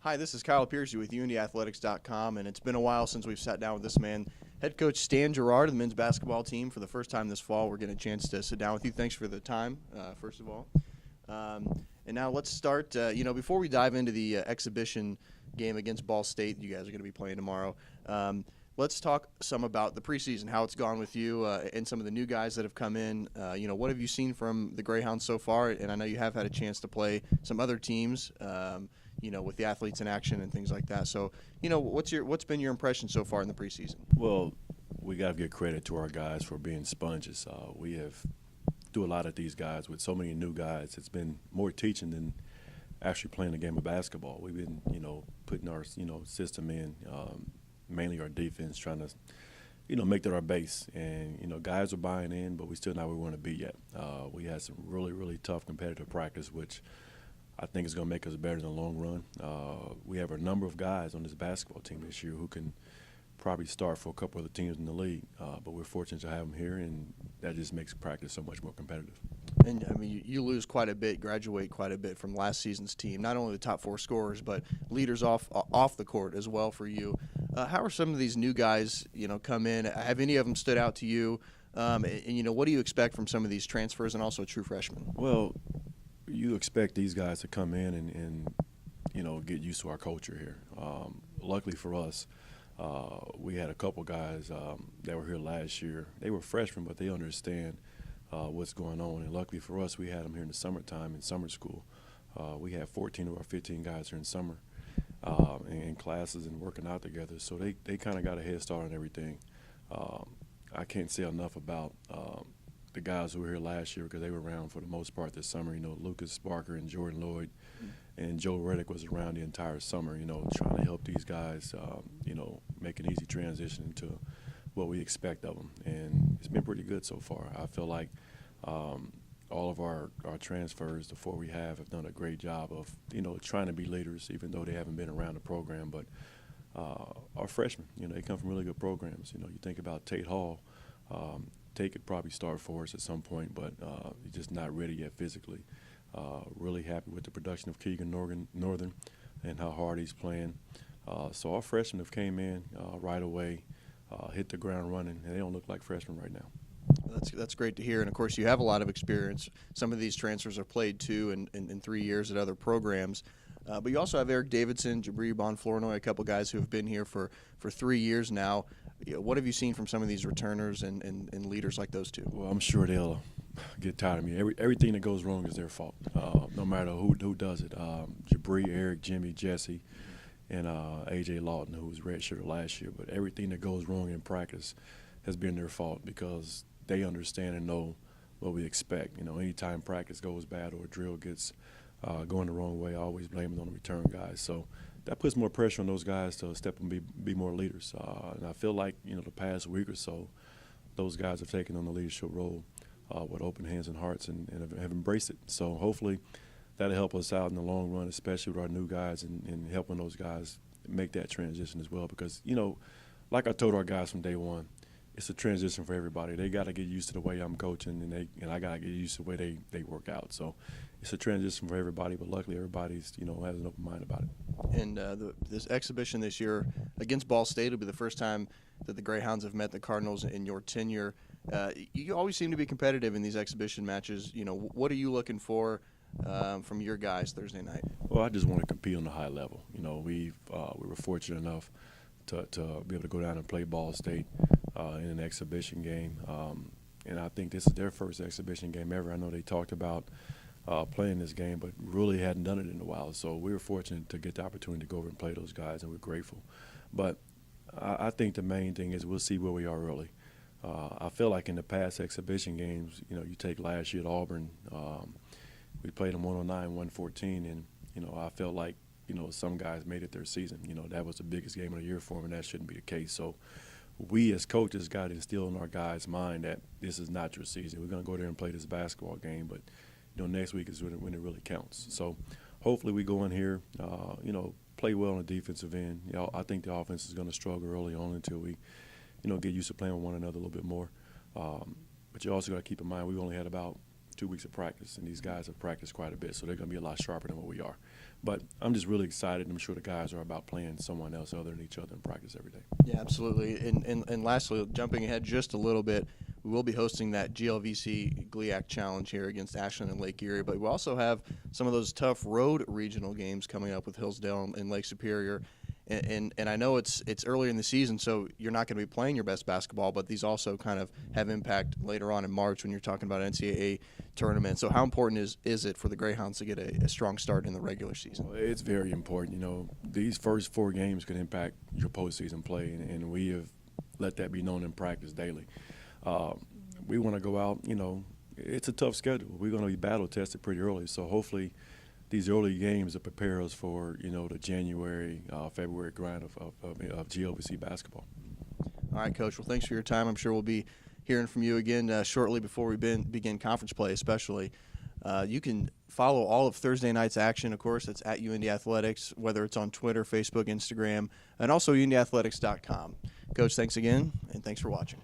Hi, this is Kyle Piercy with UIndyAthletics.com, and it's been a while since we've sat down with this man, Head Coach Stan Gouard of the men's basketball team. For the first time this fall, we're getting a chance to sit down with you. Thanks for the time, first of all. And now let's start, before we dive into the exhibition game against Ball State you guys are going to be playing tomorrow, let's talk some about the preseason, how it's gone with you and some of the new guys that have come in. What have you seen from the Greyhounds so far? And I know you have had a chance to play some other teams, with the athletes in action and things like that. So, what's been your impression so far in the preseason? Well, we got to give credit to our guys for being sponges. We have do a lot of these guys with so many new guys. It's been more teaching than actually playing a game of basketball. We've been, putting our, system in, mainly our defense, trying to, make that our base. And, guys are buying in, but we still not where we want to be yet. We had some really, really tough competitive practice, which I think is going to make us better in the long run. We have a number of guys on this basketball team this year who can probably start for a couple of the teams in the league, but we're fortunate to have them here, and that just makes practice so much more competitive. And, you lose quite a bit, graduate quite a bit from last season's team, not only the top four scorers, but leaders off the court as well for you. How are some of these new guys, come in? Have any of them stood out to you? And what do you expect from some of these transfers and also true freshmen? Well, you expect these guys to come in and get used to our culture here. Luckily for us, we had a couple guys that were here last year. They were freshmen, but they understand what's going on. And luckily for us, we had them here in the summertime in summer school. We had 14 of our 15 guys here in summer in classes and working out together. So they kind of got a head start on everything. I can't say enough about the guys who were here last year because they were around for the most part this summer. Lucas Barker and Jordan Lloyd and Joe Reddick was around the entire summer, trying to help these guys, make an easy transition into what we expect of them. And it's been pretty good so far. I feel like all of our transfers, the four we have done a great job of, trying to be leaders, even though they haven't been around the program. But our freshmen, they come from really good programs. You think about Tate Hall. Tate could probably start for us at some point, but he's just not ready yet physically. Really happy with the production of Keegan Northern and how hard he's playing. So our freshmen have came in right away, hit the ground running, and they don't look like freshmen right now. That's great to hear. And, of course, you have a lot of experience. Some of these transfers are played, too, in 3 years at other programs. But you also have Eric Davidson, Jabri Bonflornoy, a couple guys who have been here for 3 years now. What have you seen from some of these returners and leaders like those two? Well, I'm sure they'll get tired of me. Everything that goes wrong is their fault, no matter who does it. Jabri, Eric, Jimmy, Jesse, and A.J. Lawton, who was redshirted last year. But everything that goes wrong in practice has been their fault because they understand and know what we expect. Anytime practice goes bad or a drill gets going the wrong way, I always blame it on the return guys. So that puts more pressure on those guys to step and be more leaders. And I feel like, the past week or so, those guys have taken on the leadership role with open hands and hearts and have embraced it. So hopefully that'll help us out in the long run, especially with our new guys and helping those guys make that transition as well. Because, like I told our guys from day one, it's a transition for everybody. They got to get used to the way I'm coaching, and I got to get used to the way they work out. So it's a transition for everybody, but luckily everybody's, has an open mind about it. And this exhibition this year against Ball State will be the first time that the Greyhounds have met the Cardinals in your tenure. You always seem to be competitive in these exhibition matches. What are you looking for from your guys Thursday night? Well, I just want to compete on a high level. We were fortunate enough to be able to go down and play Ball State in an exhibition game. And I think this is their first exhibition game ever. I know they talked about playing this game, but really hadn't done it in a while. So we were fortunate to get the opportunity to go over and play those guys, and we're grateful. But I think the main thing is we'll see where we are early. I feel like in the past exhibition games, you take last year at Auburn, we played them 109, 114, and, I felt like, some guys made it their season. That was the biggest game of the year for them, and that shouldn't be the case. So we as coaches got to instill in our guys' mind that this is not your season. We're going to go there and play this basketball game, but, next week is when it really counts. So hopefully we go in here, play well on the defensive end. I think the offense is going to struggle early on until we, get used to playing with one another a little bit more. But you also got to keep in mind we've only had about 2 weeks of practice, and these guys have practiced quite a bit, so they're going to be a lot sharper than what we are. But I'm just really excited. I'm sure the guys are about playing someone else other than each other in practice every day. Yeah, absolutely. And lastly, jumping ahead just a little bit, we will be hosting that GLVC GLIAC Challenge here against Ashland and Lake Erie, but we also have some of those tough road regional games coming up with Hillsdale and Lake Superior. And I know it's early in the season, so you're not going to be playing your best basketball, but these also kind of have impact later on in March when you're talking about NCAA tournament. So how important is it for the Greyhounds to get a strong start in the regular season? Well, it's very important. You know, these first 4 games can impact your postseason play, and we have let that be known in practice daily. We want to go out, you know, it's a tough schedule. We're going to be battle tested pretty early, so hopefully these early games will prepare us for, you know, the January, February grind of GLVC basketball. All right, Coach. Well, thanks for your time. I'm sure we'll be hearing from you again shortly before we begin conference play, especially. You can follow all of Thursday night's action, of course. It's at UIndy Athletics, whether it's on Twitter, Facebook, Instagram, and also UIndyathletics.com. Coach, thanks again, and thanks for watching.